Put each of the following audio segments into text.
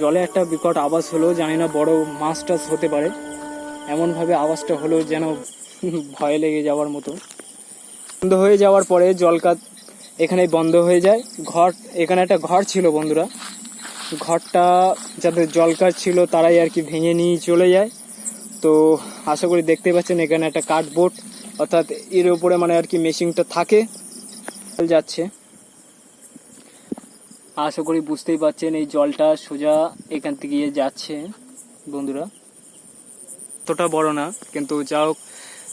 জলে একটা বিকট আওয়াজ হলো, জানি না বড় মাছ টাছ হতে পারে, এমনভাবে আওয়াজটা হলো যেন ভয় লেগে যাওয়ার মতো। বন্ধ হয়ে যাওয়ার পরে জলকাত এখানেই বন্ধ হয়ে যায়। এখানে একটা ঘর ছিল বন্ধুরা, ঘরটা যাদের জলকার ছিল তারাই আর কি ভেঙে নিয়ে চলে যায়। তো আশা করি দেখতে পাচ্ছেন এখানে একটা কাঠবোর্ড, অর্থাৎ এর উপরে মানে আর কি মেশিনটা থাকে যাচ্ছে। আশা করি বুঝতেই পারছেন এই জলটা সোজা এখান থেকে যাচ্ছে বন্ধুরা। অতটা বড় না, কিন্তু যা হোক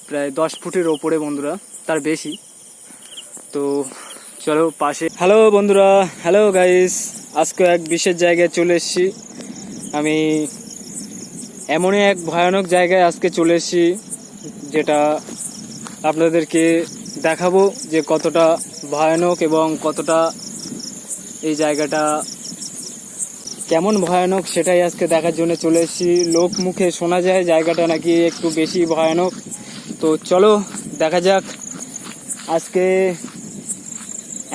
প্রায় 10 ফুটের ওপরে বন্ধুরা, তার বেশি। তো চলো পাশে। হ্যালো বন্ধুরা, হ্যালো গাইস, আজকে এক বিশেষ জায়গায় চলে এসেছি। আমি এমনই এক ভয়ানক জায়গায় আজকে চলে এসেছি, যেটা আপনাদেরকে দেখাবো যে কতটা ভয়ানক এবং কতটা এই জায়গাটা কেমন ভয়ানক, সেটাই আজকে দেখার জন্য চলে এসেছি। লোক মুখে শোনা যায় জায়গাটা নাকি একটু বেশি ভয়ানক। তো চলো দেখা যাক। আজকে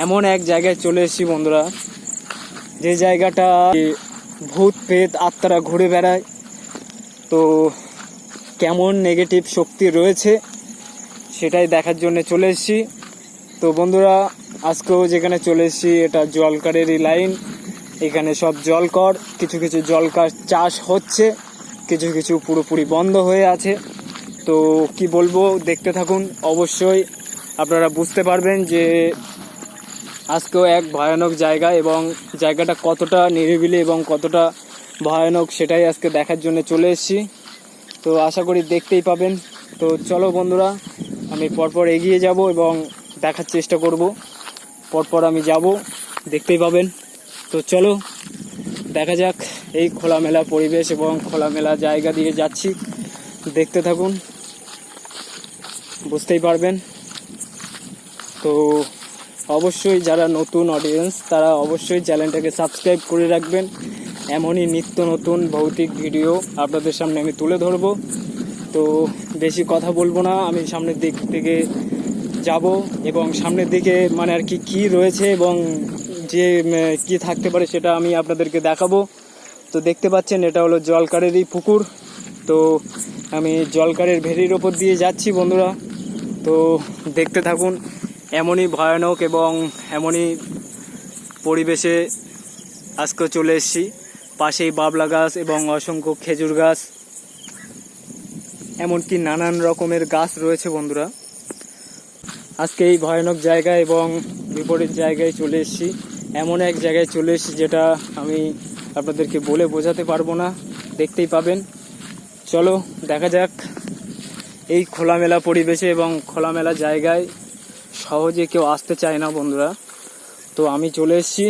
এমন এক জায়গায় চলে এসেছি বন্ধুরা, যে জায়গাটা ভূত প্রেত আত্মারা ঘুরে বেড়ায়। তো কেমন নেগেটিভ শক্তি রয়েছে সেটাই দেখার জন্য চলে এসেছি। তো বন্ধুরা, আজকেও যেখানে চলে এসেছি এটা জলকারেরই লাইন। এখানে সব জলকর, কিছু কিছু জলকার চাষ হচ্ছে, কিছু কিছু পুরোপুরি বন্ধ হয়ে আছে। তো কি বলবো, দেখতে থাকুন, অবশ্যই আপনারা বুঝতে পারবেন যে আজকেও এক ভয়ানক জায়গা, এবং জায়গাটা কতটা নিরিবিলি এবং কতটা ভয়ানক সেটাই আজকে দেখার জন্য চলে এসেছি। তো আশা করি দেখতেই পাবেন। তো চলো বন্ধুরা, আমি পরপর এগিয়ে যাব এবং দেখার চেষ্টা করব। পরপর আমি যাব, দেখতেই পাবেন। তো চলো দেখা যাক। এই খোলামেলা পরিবেশ এবং খোলামেলা জায়গা দিয়ে যাচ্ছি, দেখতে থাকুন, বুঝতেই পারবেন। তো অবশ্যই যারা নতুন অডিয়েন্স তারা অবশ্যই চ্যানেলটাকে সাবস্ক্রাইব করে রাখবেন। এমনই নিত্য নতুন ভৌতিক ভিডিও আপনাদের সামনে আমি তুলে ধরবো। তো বেশি কথা বলবো না, আমি সামনের দিক থেকে যাব এবং সামনের দিকে মানে আর কি রয়েছে এবং যে কি থাকতে পারে সেটা আমি আপনাদেরকে দেখাবো। তো দেখতে পাচ্ছেন এটা হলো জলকারেরই পুকুর। তো আমি জলকারের ভেরির ওপর দিয়ে যাচ্ছি বন্ধুরা। তো দেখতে থাকুন। এমনই ভয়ানক এবং এমনই পরিবেশে আজকে চলে এসেছি। পাশেই বাবলা গাছ এবং অসংখ্য খেজুর গাছ, এমনকি নানান রকমের গাছ রয়েছে বন্ধুরা। আজকে এই ভয়ানক জায়গায় এবং বিপরীত জায়গায় চলে এসেছি, এমন এক জায়গায় চলে এসেছি যেটা আমি আপনাদেরকে বলে বোঝাতে পারবো না, দেখতেই পাবেন। চলো দেখা যাক। এই খোলামেলা পরিবেশে এবং খোলামেলা জায়গায় সহজে কেউ আসতে চায় না বন্ধুরা। তো আমি চলে এসেছি।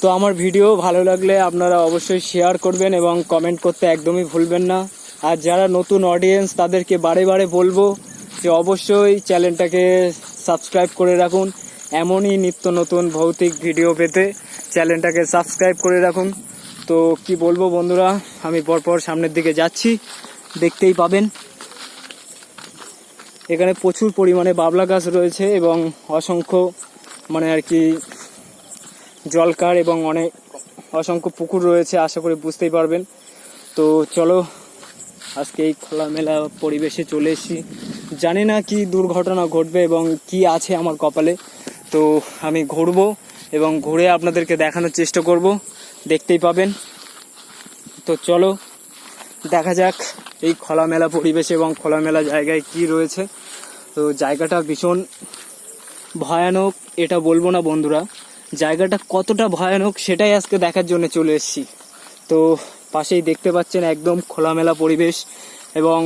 তো আমার ভিডিও ভালো লাগলে আপনারা অবশ্যই শেয়ার করবেন এবং কমেন্ট করতে একদমই ভুলবেন না। আর যারা নতুন অডিয়েন্স তাদেরকে বারে বারে বলবো যে অবশ্যই চ্যানেলটাকে সাবস্ক্রাইব করে রাখুন। এমনই নিত্য নতুন ভৌতিক ভিডিও পেতে চ্যানেলটাকে সাবস্ক্রাইব করে রাখুন। তো কি বলবো বন্ধুরা, আমি পরপর সামনের দিকে যাচ্ছি, দেখতেই পাবেন। এখানে প্রচুর পরিমাণে বাবলা গাছ রয়েছে এবং অসংখ্য মানে আর কি জলকার এবং অসংখ্য পুকুর রয়েছে, আশা করি বুঝতেই পারবেন। তো চলো, আজকে এই খোলামেলা পরিবেশে চলে এসেছি। জানি না কি দুর্ঘটনা ঘটবে এবং কি আছে আমার কপালে। তো আমি ঘুরবো এবং ঘুরে আপনাদেরকে দেখানোর চেষ্টা করব, দেখতেই পাবেন। তো চলো দেখা যাক এই খোলামেলা পরিবেশে এবং খোলামেলা জায়গায় কি রয়েছে। তো জায়গাটা ভীষণ ভয়ানক, এটা বলবো না বন্ধুরা, জায়গাটা কতটা ভয়ানক সেটাই আজকে দেখার জন্য চলে এসেছি। তো পাশেই দেখতে পাচ্ছেন একদম খোলামেলা পরিবেশ এবং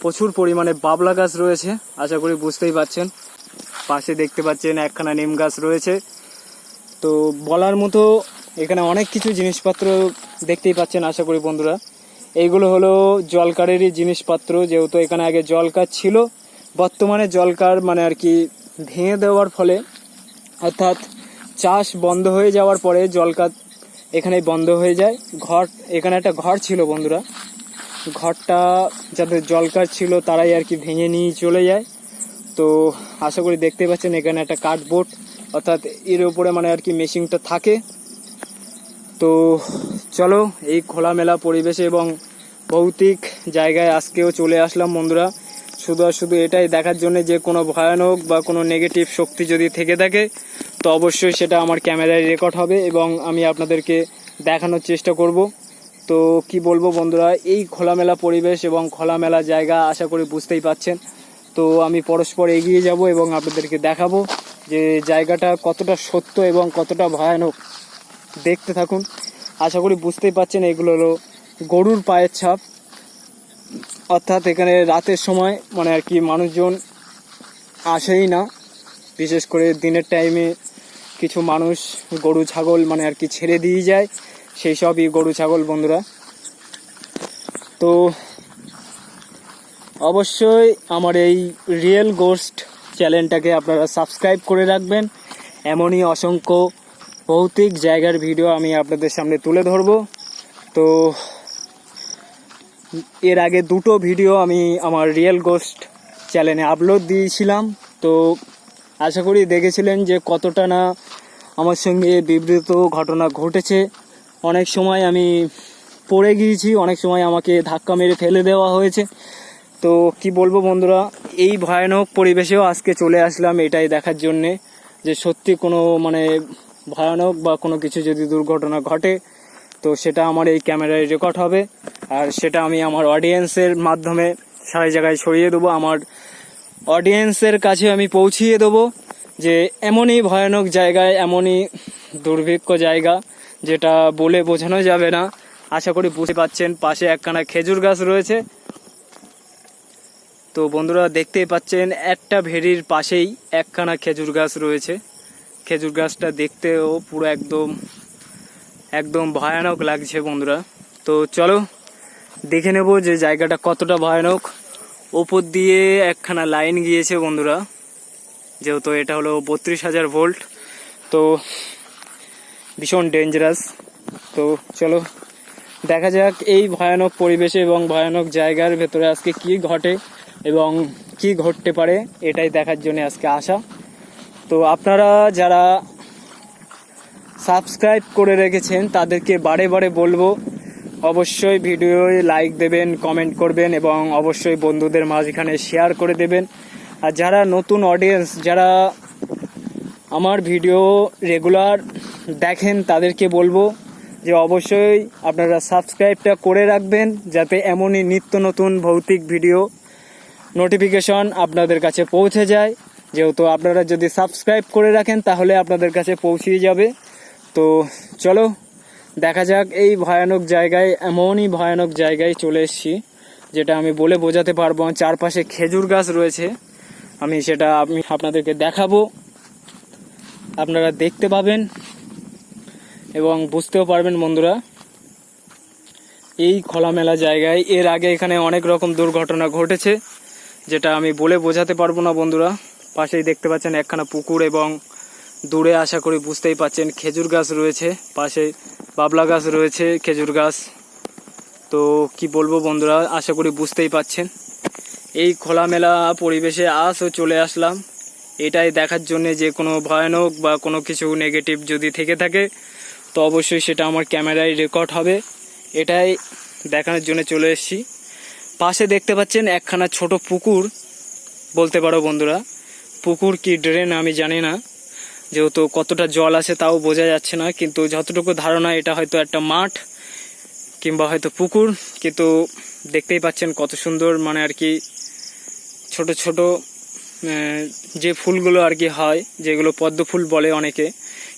প্রচুর পরিমাণে বাবলা গাছ রয়েছে, আশা করি বুঝতেই পাচ্ছেন। পাশে দেখতে পাচ্ছেন একখানা নিম গাছ রয়েছে। তো বলার মতো এখানে অনেক কিছু জিনিসপত্র দেখতেই পাচ্ছেন, আশা করি বন্ধুরা। এইগুলো হলো জলকারেরই জিনিসপত্র, যেহেতু এখানে আগে জলকার ছিল। বর্তমানে জলকার মানে আর কি ভেঙে দেওয়ার ফলে, অর্থাৎ চাষ বন্ধ হয়ে যাওয়ার পরে জলকার এখানেই বন্ধ হয়ে যায়। এখানে একটা ঘর ছিল বন্ধুরা, ঘরটা যাদের জলকার ছিল তারাই আর কি ভেঙে নিয়ে চলে যায়। তো আশা করি দেখতে পাচ্ছেন এখানে একটা কাঠবোর্ড, অর্থাৎ এর উপরে মানে আর কি মেশিনটা থাকে। তো চলো এই খোলামেলা পরিবেশে এবং ভৌতিক জায়গায় আজকেও চলে আসলাম বন্ধুরা, শুধু আর শুধু এটাই দেখার জন্য যে কোনো ভয়ানক বা কোনো নেগেটিভ শক্তি যদি থেকে থাকে তো অবশ্যই সেটা আমার ক্যামেরায় রেকর্ড হবে এবং আমি আপনাদেরকে দেখানোর চেষ্টা করব। তো কি বলবো বন্ধুরা, এই খোলামেলা পরিবেশ এবং খোলামেলা জায়গা আশা করি বুঝতেই পাচ্ছেন। তো আমি পরস্পর এগিয়ে যাব এবং আপনাদেরকে দেখাবো যে জায়গাটা কতটা সত্য এবং কতটা ভয়ানক। দেখতে থাকুন, আশা করি বুঝতেই পাচ্ছেন। এগুলো হলো গরুর পায়ের ছাপ, অর্থাৎ এখানে রাতের সময় মানে আর কি মানুষজন আসেই না, বিশেষ করে দিনের টাইমে কিছু মানুষ গরু ছাগল মানে আর কি ছেড়ে দিয়ে যায়, সেই সবই গরু ছাগল বন্ধুরা। তো অবশ্যই আমার এই রিয়েল গোস্ট চ্যানেলটাকে আপনারা সাবস্ক্রাইব করে রাখবেন। এমনই অসংখ্য ভৌতিক জায়গার ভিডিও আমি আপনাদের সামনে তুলে ধরব। তো এর আগে দুটো ভিডিও আমি আমার রিয়েল গোস্ট চ্যানেলে আপলোড দিয়েছিলাম। তো আশা করি দেখেছিলেন যে কতটা না আমার সঙ্গে বিবৃত ঘটনা ঘটেছে। অনেক সময় আমি পড়ে গিয়েছি, অনেক সময় আমাকে ধাক্কা মেরে ফেলে দেওয়া হয়েছে। তো কি বলবো বন্ধুরা, এই ভয়ানক পরিবেশেও আজকে চলে আসলাম এটাই দেখার জন্যে যে সত্যি কোনো মানে ভয়ানক বা কোনো কিছু যদি দুর্ঘটনা ঘটে তো সেটা আমার এই ক্যামেরায় রেকর্ড হবে, আর সেটা আমি আমার অডিয়েন্সের মাধ্যমে সারা জায়গায় ছড়িয়ে দেবো। আমার অডিয়েন্সের কাছে আমি পৌঁছিয়ে দেবো যে এমনই ভয়ানক জায়গায়, এমনই দুর্ভিক্ষ জায়গা যেটা বলে বোঝানো যাবে না। আশা করি বুঝতে পাচ্ছেন, পাশে একখানা খেজুর গাছ রয়েছে। তো বন্ধুরা দেখতেই পাচ্ছেন একটা ভেড়ির পাশেই একখানা খেজুর গাছ রয়েছে। খেজুর গাছটা দেখতেও পুরো একদম ভয়ানক লাগছে বন্ধুরা। তো চলো দেখে নেব যে জায়গাটা কতটা ভয়ানক। ওপর দিয়ে একখানা লাইন গিয়েছে বন্ধুরা, যেহেতু এটা হলো 32,000 ভোল্ট, তো ভীষণ ডেঞ্জারাস। তো চলো দেখা যাক এই ভয়ানক পরিবেশে এবং ভয়ানক জায়গার ভেতরে আজকে কি ঘটে এবং কি ঘটতে পারে, এটাই দেখার জন্য আজকে আসা। তো আপনারা যারা সাবস্ক্রাইব করে রেখেছেন তাদেরকে বারে বারে বলবো অবশ্যই ভিডিওয় লাইক দেবেন, কমেন্ট করবেন এবং অবশ্যই বন্ধুদের মাঝখানে শেয়ার করে দেবেন। আর যারা নতুন অডিয়েন্স, যারা আমার ভিডিও রেগুলার দেখেন তাদেরকে বলবো যে অবশ্যই আপনারা সাবস্ক্রাইবটা করে রাখবেন, যাতে এমনই নিত্য নতুন ভৌতিক ভিডিও নোটিফিকেশন আপনাদের কাছে পৌঁছে যায়। যেহেতু আপনারা যদি সাবস্ক্রাইব করে রাখেন তাহলে আপনাদের কাছে পৌঁছিয়ে যাবে। তো চলো দেখা যাক এই ভয়ানক জায়গায়, এমনই ভয়ানক জায়গায় চলে এসেছি যেটা আমি বলে বোঝাতে পারবো। চারপাশে খেজুর গাছ রয়েছে, আমি সেটা আপনাদেরকে দেখাবো, আপনারা দেখতে পাবেন এবং বুঝতেও পারবেন বন্ধুরা। এই খোলামেলা জায়গায় এর আগে এখানে অনেক রকম দুর্ঘটনা ঘটেছে যেটা আমি বলে বোঝাতে পারবো না বন্ধুরা। পাশেই দেখতে পাচ্ছেন একখানা পুকুর এবং দূরে আশা করি বুঝতেই পাচ্ছেন খেজুর গাছ রয়েছে, পাশে বাবলা গাছ রয়েছে, খেজুর গাছ। তো কি বলবো বন্ধুরা, আশা করি বুঝতেই পাচ্ছেন এই খোলামেলা পরিবেশে আজও চলে আসলাম এটাই দেখার জন্য যে কোনো ভয়ানক বা কোনো কিছু নেগেটিভ যদি থেকে থাকে তো অবশ্যই সেটা আমার ক্যামেরায় রেকর্ড হবে, এটাই দেখানোর জন্য চলে এসেছি। পাশে দেখতে পাচ্ছেন একখানা ছোট পুকুর বলতে পারো বন্ধুরা, পুকুর কি ড্রেন আমি জানি না, যেহেতু কতটা জল আছে তাও বোঝা যাচ্ছে না, কিন্তু যতটুকু ধারণা এটা হয়তো একটা মাঠ কিংবা হয়তো পুকুর। কিন্তু দেখতেই পাচ্ছেন কত সুন্দর মানে আর কি ছোট ছোট যে ফুলগুলো আর কি হয়, যেগুলো পদ্ম ফুল বলে অনেকে,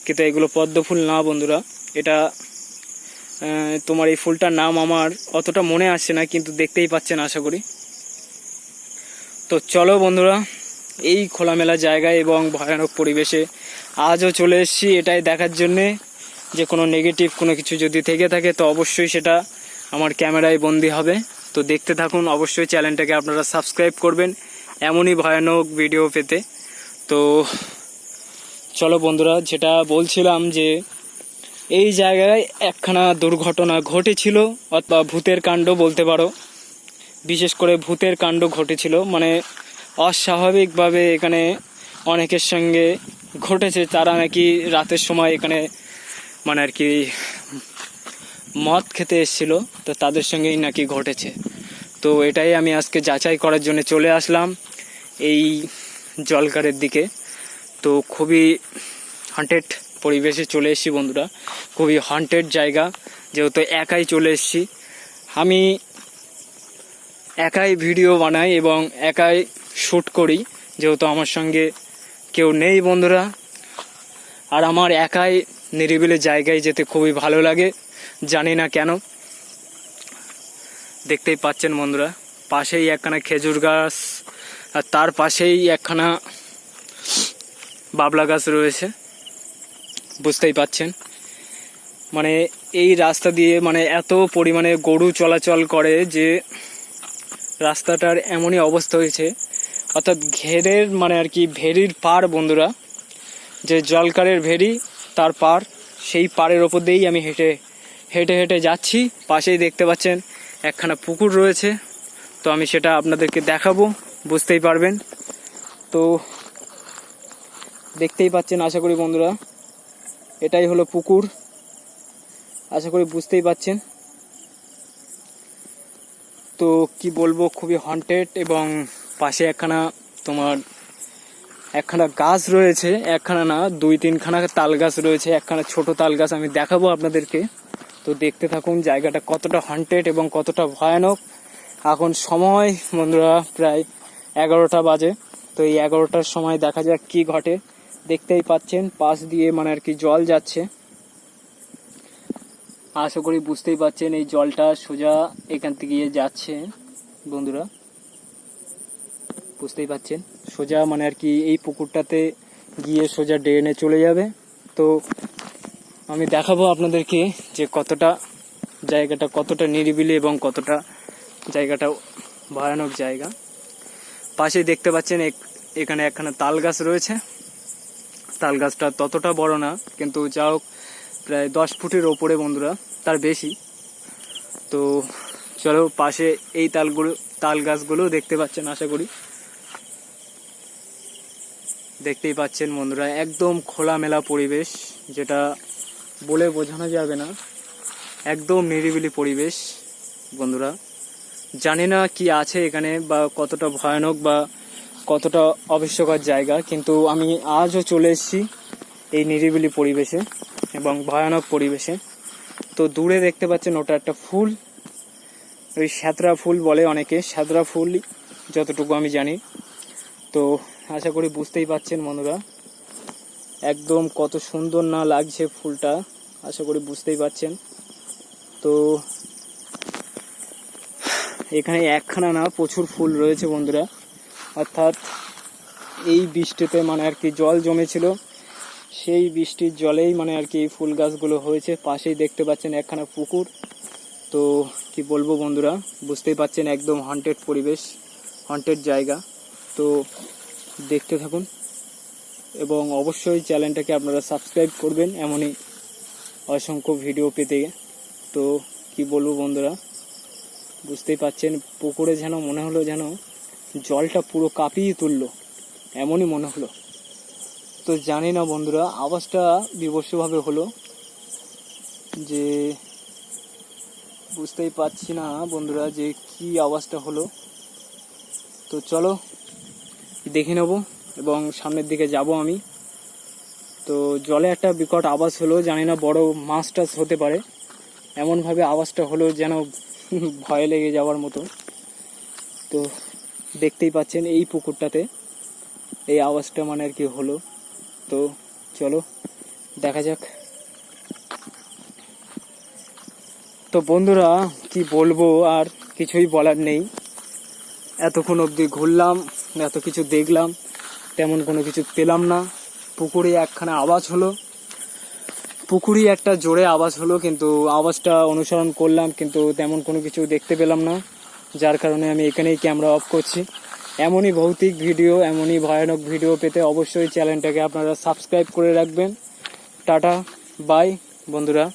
কিন্তু এগুলো পদ্ম ফুল না বন্ধুরা। এটা তোমার এই ফুলটার নাম আমার অতটা মনে আসছে না, কিন্তু দেখতেই পাচ্ছেন আশা করি। তো চলো বন্ধুরা এই খোলামেলা জায়গায় এবং ভয়ানক পরিবেশে আজও চলে এসেছি এটাই দেখার জন্যে যে কোনো নেগেটিভ কোনো কিছু যদি থেকে থাকে তো অবশ্যই সেটা আমার ক্যামেরায় বন্দি হবে। তো দেখতে থাকুন, অবশ্যই চ্যানেলটাকে আপনারা সাবস্ক্রাইব করবেন এমনই ভয়ানক ভিডিও পেতে। তো চলো বন্ধুরা, যেটা বলছিলাম যে এই জায়গায় একখানা দুর্ঘটনা ঘটেছিল, অথবা ভূতের কাণ্ড বলতে পারো, বিশেষ করে ভূতের কাণ্ড ঘটেছিল, মানে অস্বাভাবিকভাবে এখানে অনেকের সঙ্গে ঘটেছে। তারা নাকি রাতের সময় এখানে মানে আর কি মদ খেতে এসেছিল, তো তাদের সঙ্গেই নাকি ঘটেছে। তো এটাই আমি আজকে যাচাই করার জন্য চলে আসলাম এই জলকারের দিকে। তো খুবই হন্টেড পরিবেশে চলে এসেছি বন্ধুরা, খুবই হন্টেড জায়গা। যেহেতু একাই চলে এসেছি, আমি একাই ভিডিও বানাই এবং একাই শ্যুট করি, যেহেতু আমার সঙ্গে কেউ নেই বন্ধুরা। আর আমার একাই নিরিবিলি জায়গায় যেতে খুবই ভালো লাগে, জানি না কেন। দেখতেই পাচ্ছেন বন্ধুরা, পাশেই একখানা খেজুর গাছ আর তার পাশেই একখানা বাবলা গাছ রয়েছে, বুঝতেই পাচ্ছেন। মানে এই রাস্তা দিয়ে মানে এত পরিমাণে গরু চলাচল করে যে রাস্তাটার এমনই অবস্থা হয়েছে, অর্থাৎ ঘেরের মানে আর কি ভেরির পার বন্ধুরা, যে জলকারের ভেরি তার পার, সেই পাড়ের ওপর দিয়েই আমি হেঁটে হেঁটে হেঁটে যাচ্ছি। পাশেই দেখতে পাচ্ছেন একখানা পুকুর রয়েছে, তো আমি সেটা আপনাদেরকে দেখাবো, বুঝতেই পারবেন। তো দেখতেই পাচ্ছেন আশা করি বন্ধুরা, এটাই হলো পুকুর, আশা করি বুঝতেই পাচ্ছেন। তো কি বলবো, খুবই হন্টেড। এবং পাশে একখানা গাছ রয়েছে, একখানা না 2-3খানা তাল গাছ রয়েছে, একখানা ছোট তাল গাছ আমি দেখাবো আপনাদেরকে। তো দেখতে থাকুন জায়গাটা কতটা হন্টেড এবং কতটা ভয়ানক। এখন সময় বন্ধুরা প্রায় 11টা বাজে। তো এই 11টার সময় দেখা যাক কি ঘটে। দেখতেই পাচ্ছেন পাশ দিয়ে মানে আর কি জল যাচ্ছে, আশা করি বুঝতেই পাচ্ছেন। এই জলটা সোজা এখান থেকে গিয়ে যাচ্ছে বন্ধুরা, বুঝতেই পাচ্ছেন। সোজা মানে আর কি এই পুকুরটাতে গিয়ে সোজা ড্রেনে চলে যাবে। তো আমি দেখাবো আপনাদেরকে যে জায়গাটা কতটা নিরিবিলি এবং কতটা জায়গাটা ভয়ানক জায়গা। পাশে দেখতে পাচ্ছেন এখানে একখানা তাল গাছ রয়েছে। তাল গাছটা ততটা বড় না, কিন্তু যা হোক প্রায় 10 ফুটের ওপরে বন্ধুরা, তার বেশি। তো চলো পাশে এই তাল গাছগুলো দেখতে পাচ্ছেন, আশা করি দেখতেই পাচ্ছেন বন্ধুরা। একদম খোলামেলা পরিবেশ, যেটা বলে বোঝানো যাবে না, একদম নিরিবিলি পরিবেশ বন্ধুরা। জানি না কি আছে এখানে, বা কতটা ভয়ানক বা কতটা অবিশ্বাস্যকর জায়গা, কিন্তু আমি আজও চলে এসেছি এই নিরিবিলি পরিবেশে এবং ভয়ানক পরিবেশে। তো দূরে দেখতে পাচ্ছেন ওটা একটা ফুল, ওই শ্যাতরা ফুল বলে অনেকে, শ্যাতরা ফুল যতটুকু আমি জানি। তো আশা করি বুঝতেই পাচ্ছেন বন্ধুরা, একদম কত সুন্দর না লাগছে ফুলটা, আশা করি বুঝতেই পাচ্ছেন। তো এখানে একখানা না প্রচুর ফুল রয়েছে বন্ধুরা, অর্থাৎ এই বৃষ্টিতে মানে আর কি জল জমেছিল, সেই বৃষ্টির জলেই মানে আর কি এই ফুল গাছগুলো হয়েছে। পাশেই দেখতে পাচ্ছেন একখানা পুকুর। তো কি বলবো বন্ধুরা, বুঝতেই পাচ্ছেন একদম হন্টেড পরিবেশ, হন্টেড জায়গা। তো দেখতে থাকুন এবং অবশ্যই চ্যানেলটাকে আপনারা সাবস্ক্রাইব করবেন এমনই অসংখ্য ভিডিও পেতে। তো কি বলবো বন্ধুরা, বুঝতেই পাচ্ছেন পুকুরে যেন মনে হলো যেন জলটা পুরো কাঁপিয়ে তুললো, এমনই মনে হলো। তো জানি না বন্ধুরা, আওয়াজটা বিভৎসভাবে হলো, যে বুঝতেই পারছি না বন্ধুরা যে কি আওয়াজটা হলো। তো চলো দেখে নেব এবং সামনের দিকে যাব আমি। তো জলে একটা বিকট আওয়াজ হলো, জানি না বড় মাছ টাছ হতে পারে, এমনভাবে আওয়াজটা হলো যেন ভয় লেগে যাওয়ার মতো। তো দেখতেই পাচ্ছেন এই পুকুরটাতে এই আওয়াজটা মানে আর কি হলো। তো চলো দেখা যাক। তো বন্ধুরা কি বলবো, আর কিছুই বলার নেই। এতক্ষণ অবধি ঘুরলাম, এত কিছু দেখলাম, তেমন কোনো কিছু পেলাম না। পুকুরে একখানা আওয়াজ হলো, পুকুরই একটা জোরে আওয়াজ হলো, কিন্তু আওয়াজটা অনুসরণ করলাম, কিন্তু তেমন কোনো কিছু দেখতে পেলাম না, যার কারণে আমি এখানেই ক্যামেরা অফ করছি। এমনই ভৌতিক ভিডিও, এমনই ভয়ানক ভিডিও পেতে অবশ্যই চ্যানেলটাকে আপনারা সাবস্ক্রাইব করে রাখবেন। টাটা বাই বন্ধুরা।